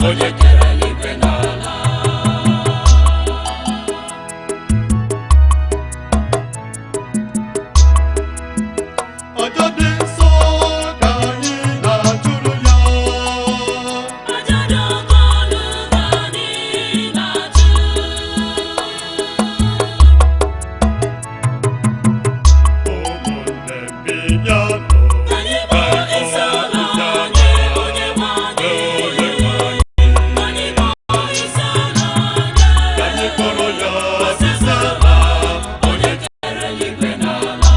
onye kere eluigwe n'ala. Aja dị nsọ ka anyị na-achụrụ ya. Aja dị oke ọnụ ka anyị na-achụ. Ụmụnne mbinyanụ, anyị bụ isi ala nye onye nwe anyị. Anyị bụ isi ala nye. Anyị kpọrọ ya isi ala, onye kere eluigwe n'ala.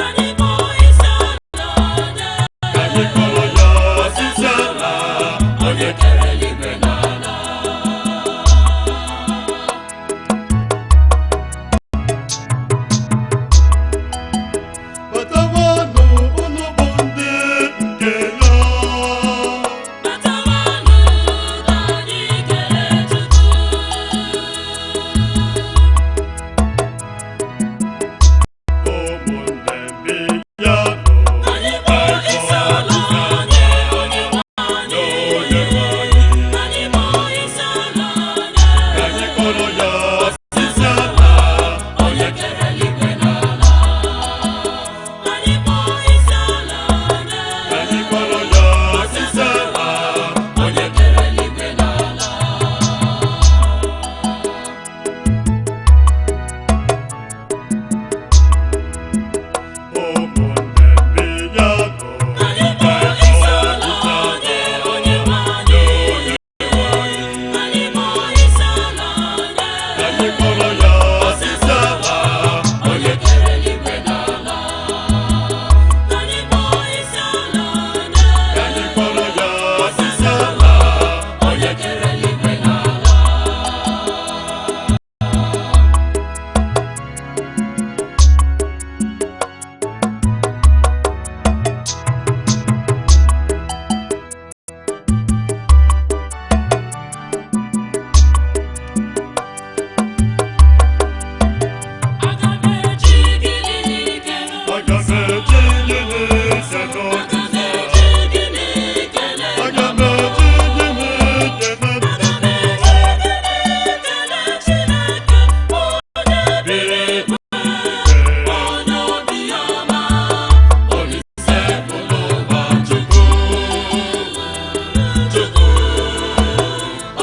Anyị bụ isi ala nye. Anyị kpọrọ ya isi ala, onye kere eluigwe n'ala. Batawanụ unu bụ ndị nke ya. Batawanụ ka anyị kele Chukwu. Ụmụnne mbinyanụ, anyị bụ isi ala nye onye nwe anyị. Anyị bụ isi ala nye. Anyị kpọrọ ya isi ala, onye kere eluigwe n'ala. Anyị bụ isi ala nye. Anyị kpọrọ ya isi ala, onye kere eluigwe n'ala. Ụmụnne mbinyanụ, anyị bụ isi ala nye onye nwe anyị. Anyị bụ isi ala nye. Anyị kpọrọ ya isi ala, onye kere eluigwe n'ala. Anyị bụ isi ala nye. Anyị kpọrọ ya isi ala, onye kere eluigwe n'ala. Aga m eji gịnị n'ikele? Aga m eji gịnị ikele? Aga m eji gịnị ikele? Aga m eji gịnị ikele? Aga m eji gịnị ikele Chineke onye bi n'igwe, onye obiọma, Olise bụ n'ụwa Chukwu, Chukwu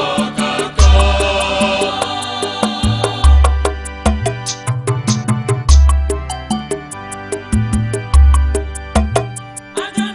ọkaka. Aga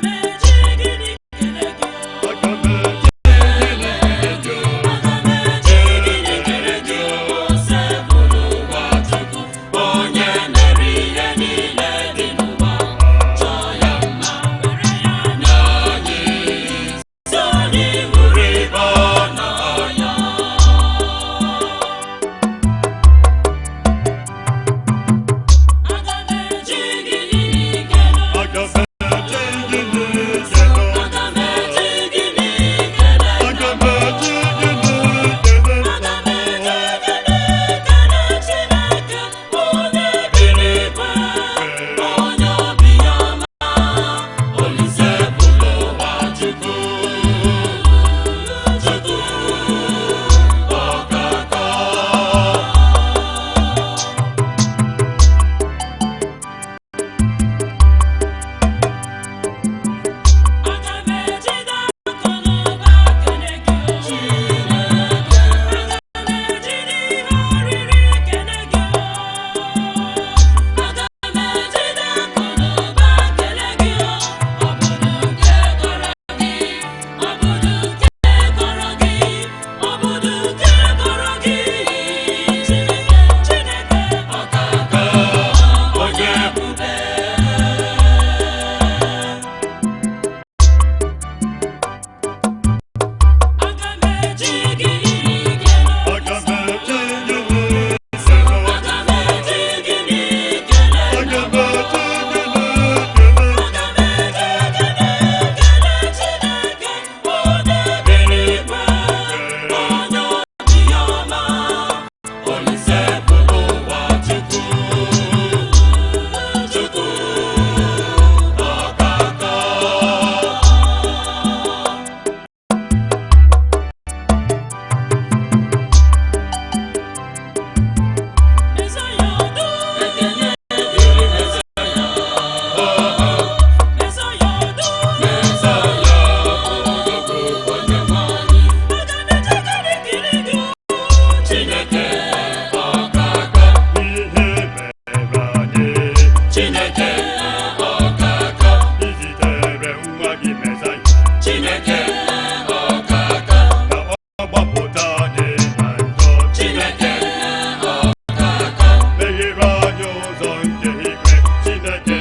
gbapụta anyị na njọ. Chineke meghere anyị ụzọ nke igwe. Chineke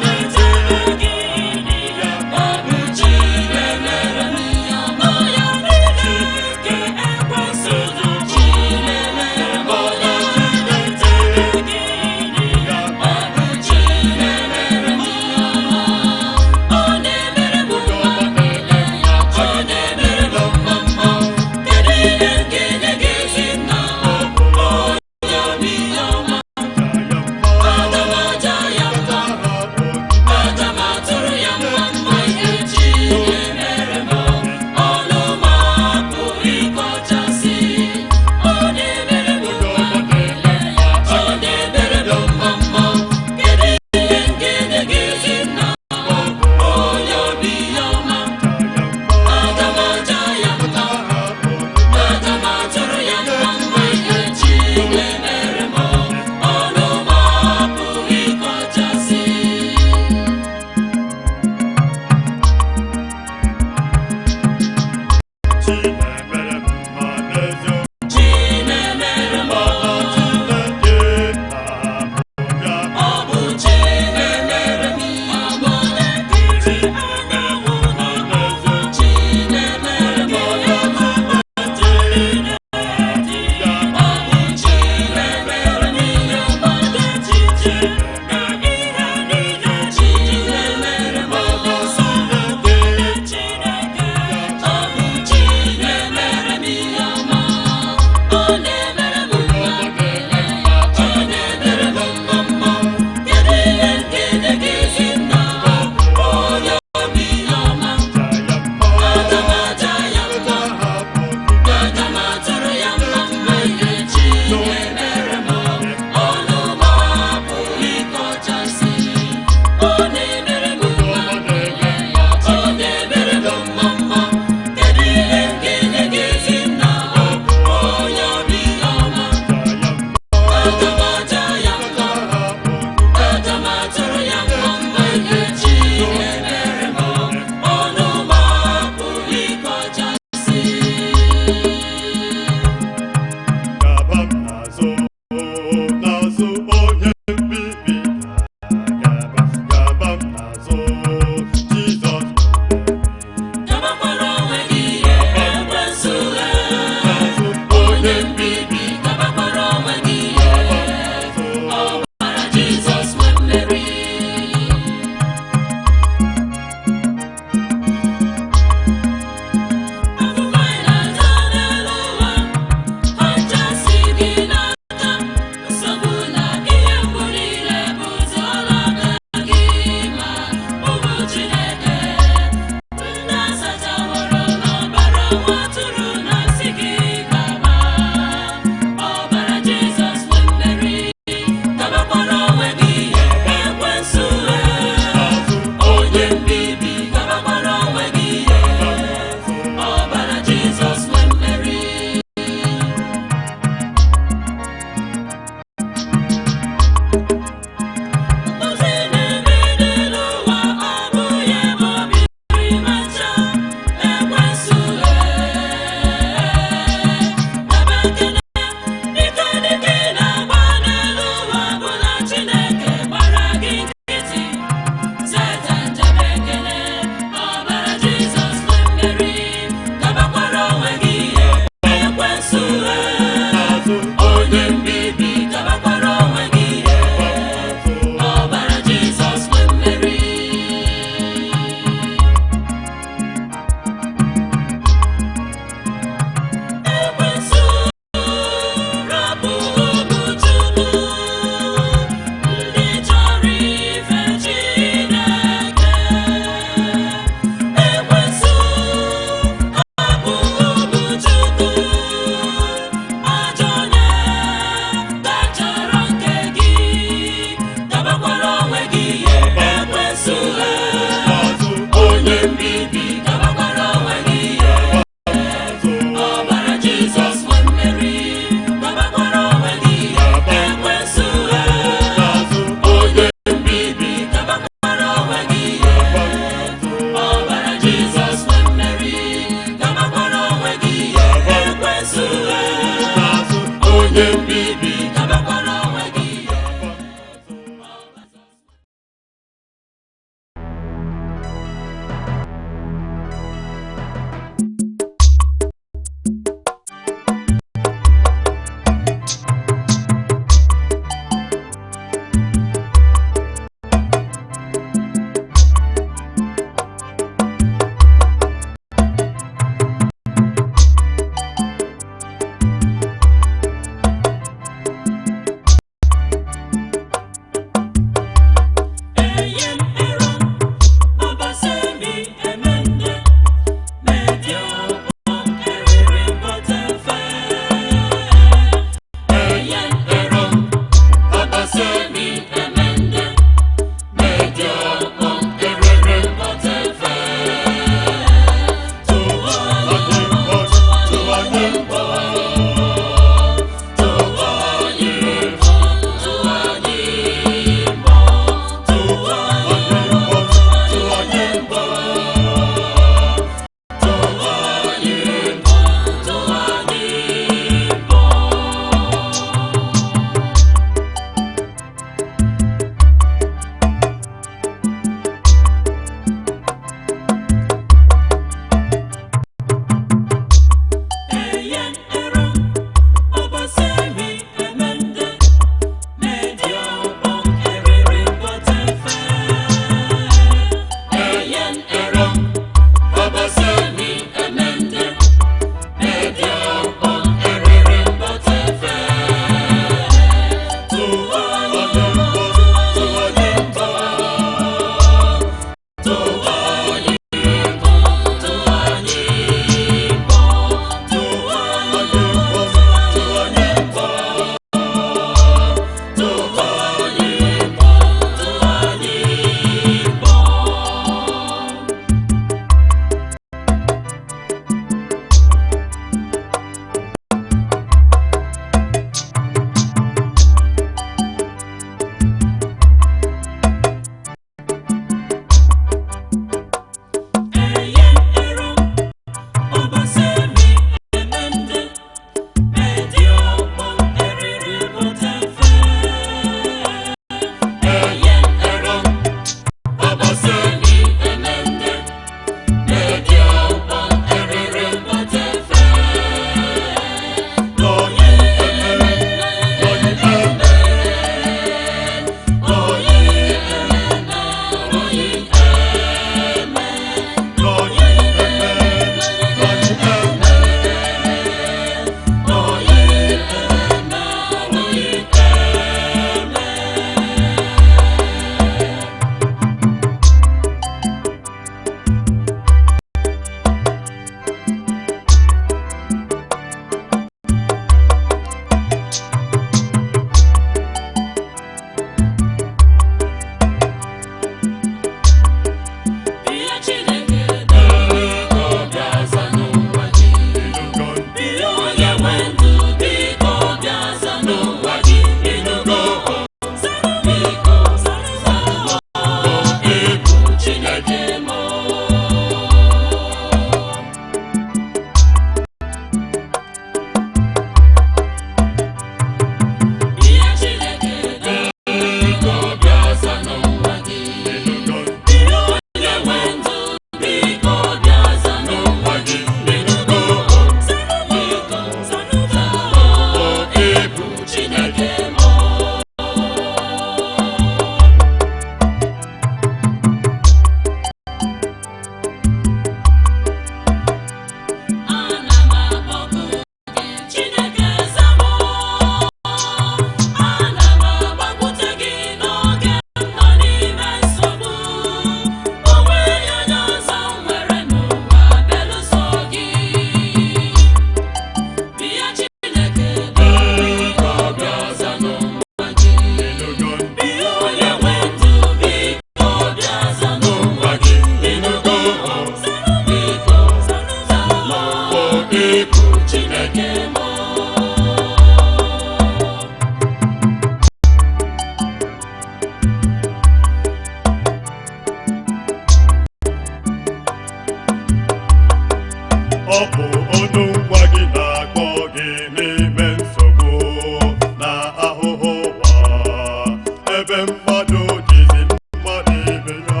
ebe mmadụ jizi mmadụ ibe ya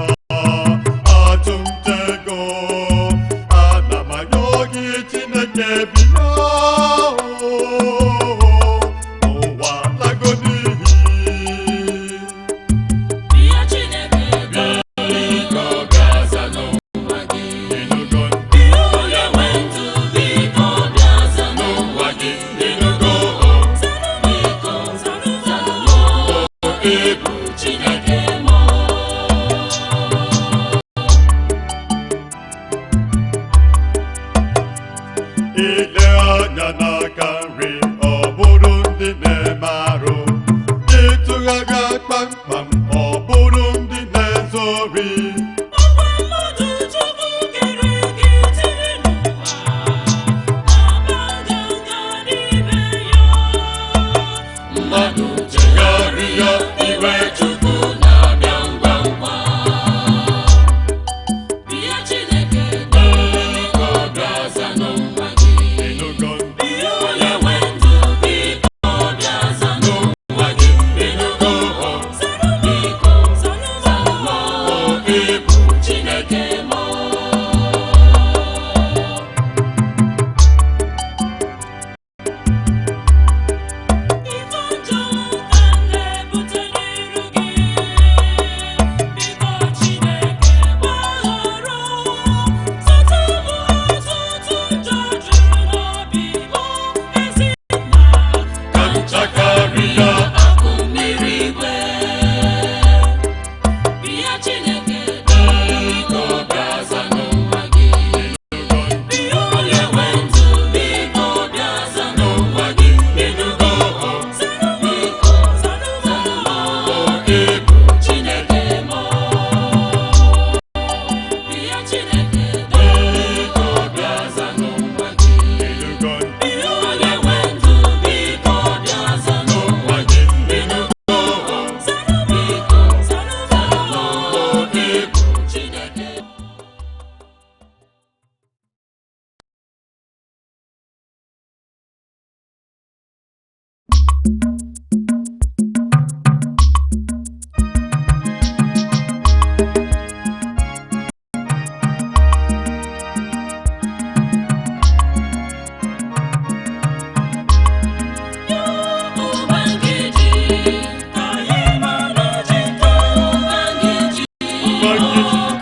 atụmtego. Ana m arịọ gị Chineke bịa ụwa lago n'ihi. Bịa Chineke biko bịa za n'ụwa gị. Ịnụgo Bịa onye nwe ndụ biko bịa za n'ụwa gị. ịnụgo Biko zanụ ịbụ Chineke mụ. ile anya n'aka nri ọ bụrụ ndị na-eme arụ, ịtụgharịa kpamkpam ọ bụrụ ndị na-ezu ori. Ọgwa mmadụ Chukwu kere gị tiri n'ụwa, ọgbaga n'ibe ya. Mmadụ chegharịa, iwe Chukwu na-abịa ngwa ngwa. Bịa Chineke biko bịa za n'ụwa gị. Ịnụgo Bịa onye nwe ndụ biko bịa za n'ụwa gị. ịnụgo Biko zanụ ịbụ Chineke mụ. Ife ọjọọ ka m na-ebute n'iru gị, biko Chineke gbaghara. Sata m ọtụtụ njọ juru n'obi m, ezi nna ka m chakarịa akụ mmiri igwe. Bịa Chineke biko bịa za n'ụwa gị. Bịa onye nwe ndụ biko bịa za n'ụwa gị. Ịnụgo biko zanụ ịbụ Chineke mụ. Bịa Chineke biko bịa za n'ụwa gị. ịnụgo Bịa onye nwe ndụ biko bịa za n'ụwa gị. Ịnụgo biko zanụ ịbụ Chineke. Ubangiji ka anyị mara jikọ. Ubangiji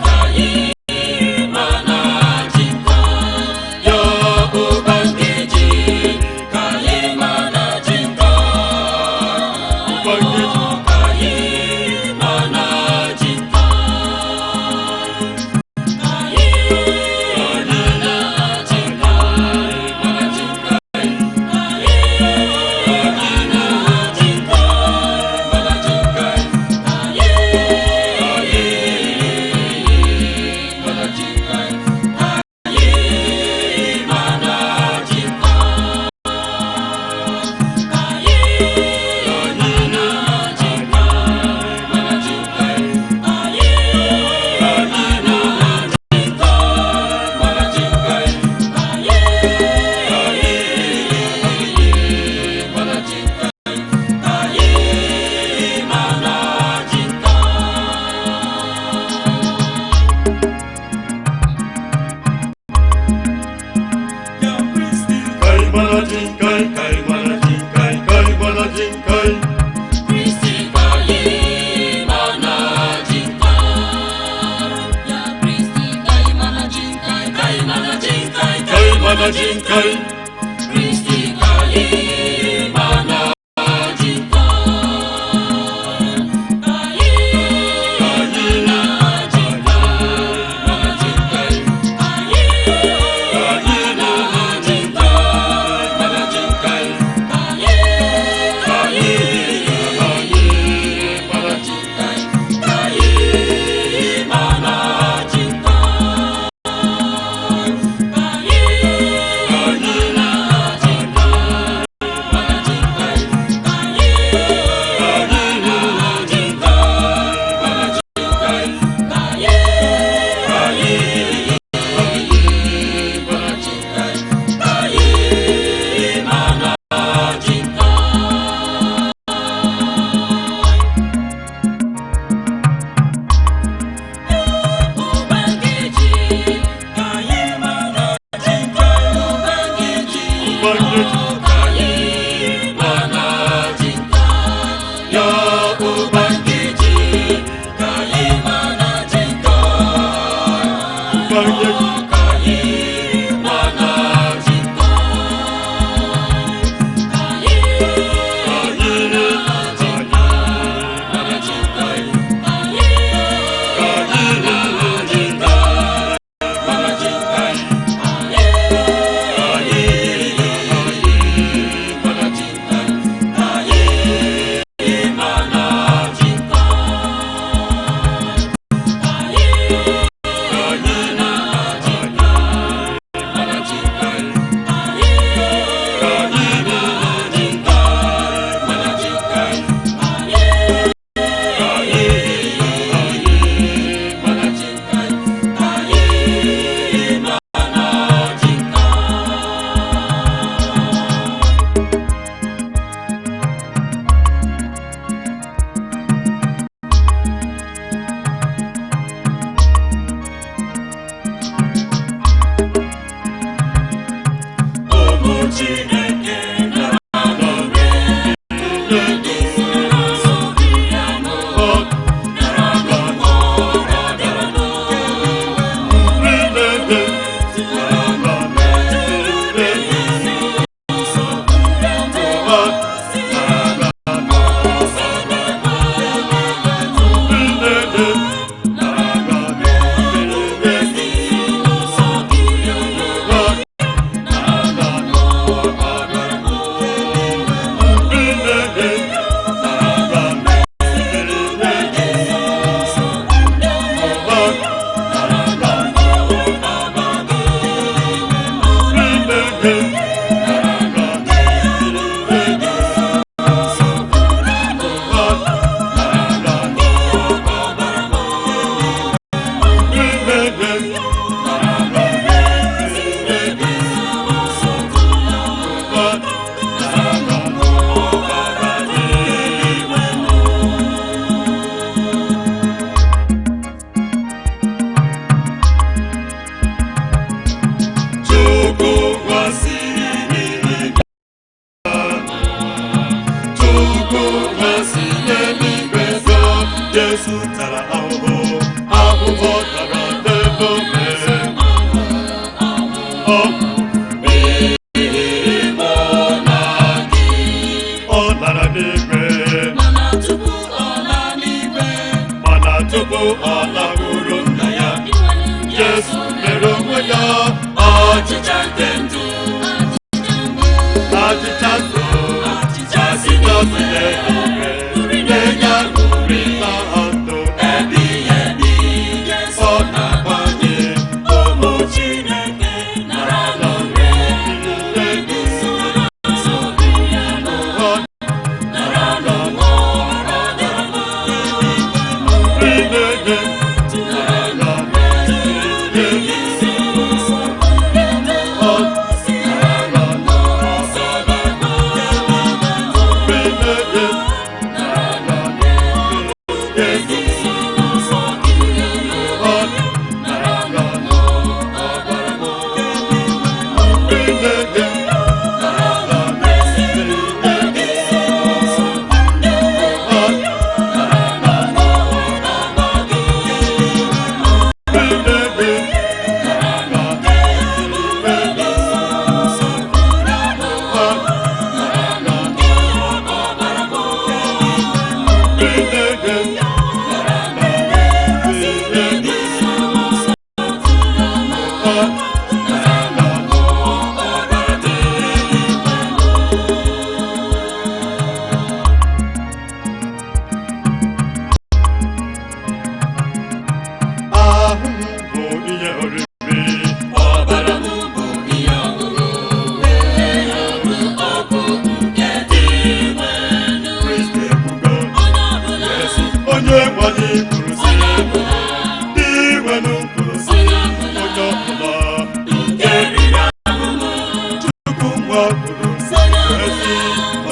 ka anyị mara jikọ. Ya Ubangiji ka anyị mara jikọ. Ubangiji Ka anyị mara jikọ. Ka anyị mara jikọ. Mara jikọ. Jinkai, Kristi ka anyị mana jikọ. Ka anyị mana jikọ. Mana jikọ. Ka anyị mana jikọ. Mana jikọ. Ka anyị mana jikọ. Ka anyị mana jikọ. Ka anyị bụ ala hụrụ nna ya. Jesu mere onwe ya ọchịcha nke ndụ, achịcha ndụ, si n'ọsịsa ebe nye ya nri na ndụ ebighị ebi. Ọ na-agbanye ụmụ Chineke nara nri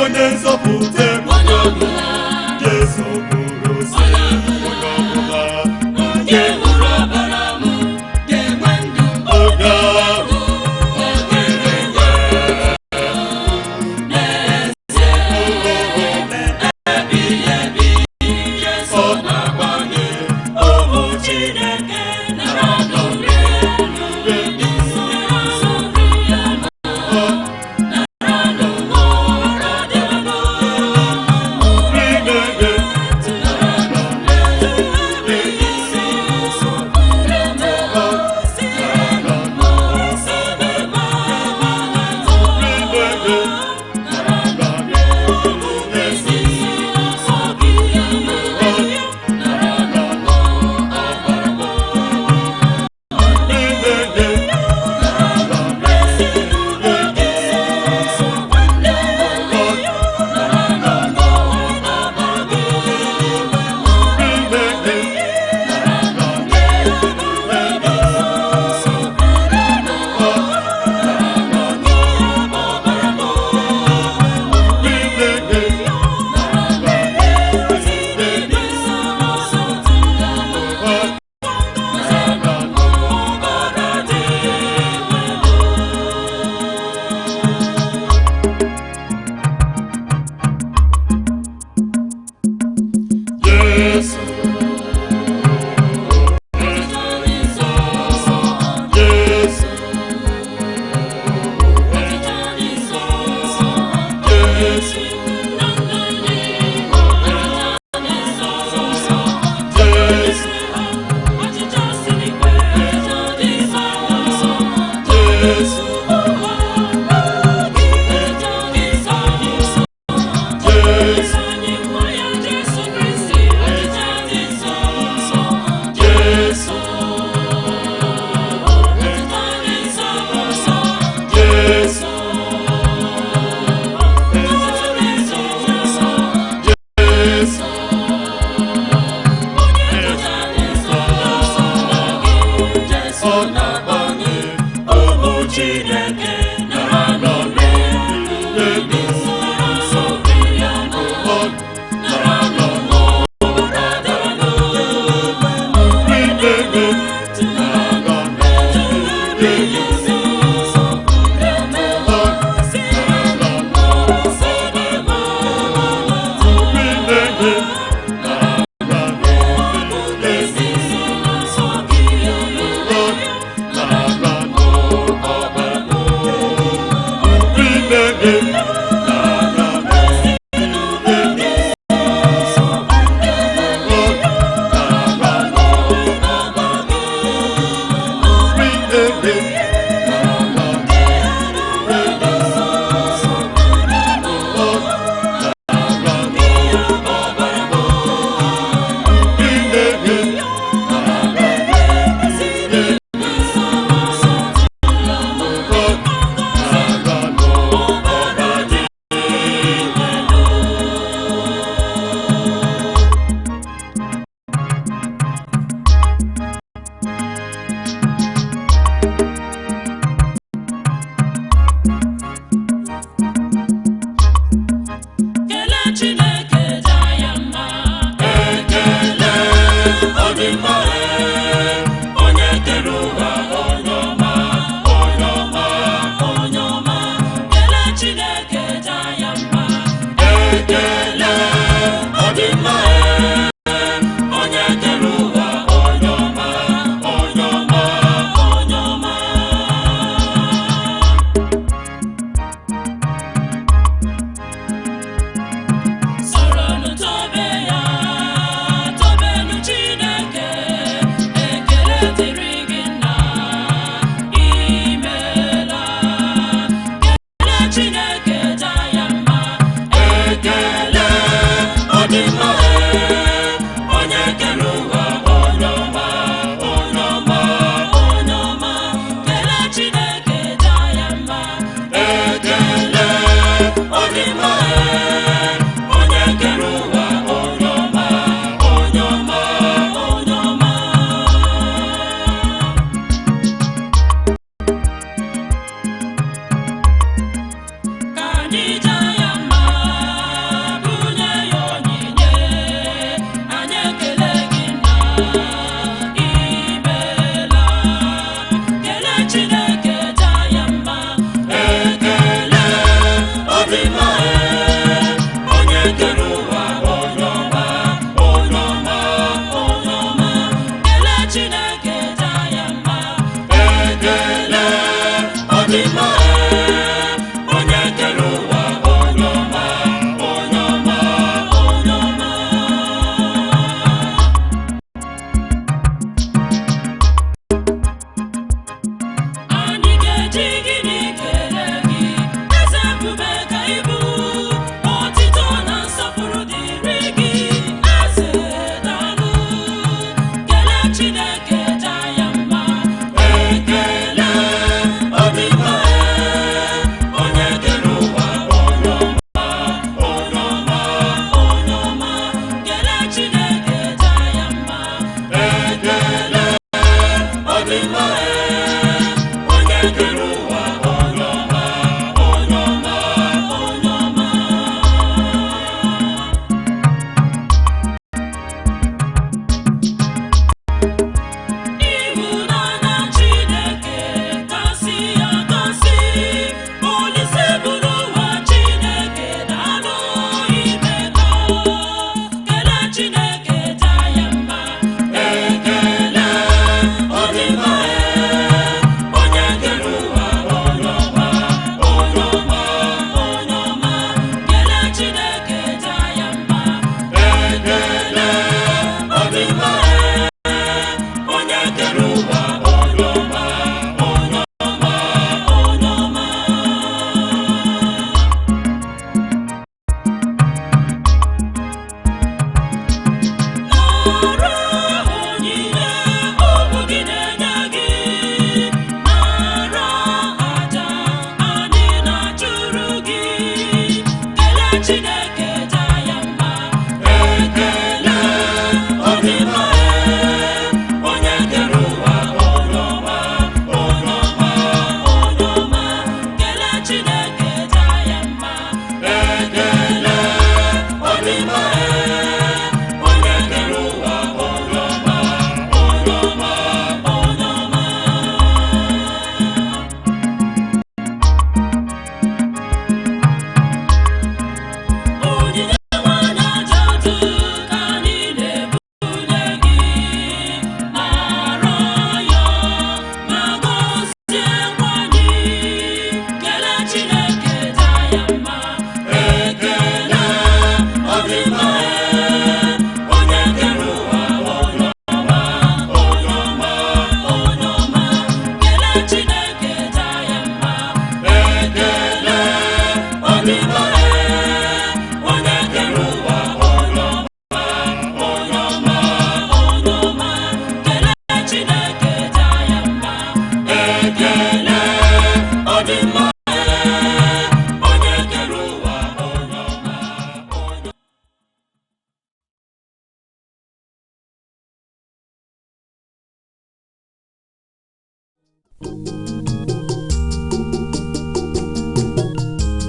onye nzọpụta onye ọbụla. Jesu kwuru sị onye ọbụla nke hụrụ ọbara m ga-enwe ndụ oge ahụ ọ ga-enye n'ezie ebighị ebi. Ọ na-agbanye ụmụ Chineke nara nri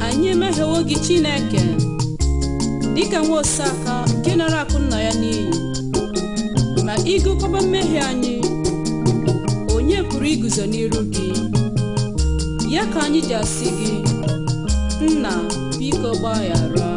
Anyị emehiewo gị Chineke dịka nwa Osaka nke nara akụ nna ya n'iyi, ma ị ịgụkọba mmehie anyị, onye pụrụ iguzo n'iru gị? Ya ka anyị ji asị gị, Nna, biko gbaghara.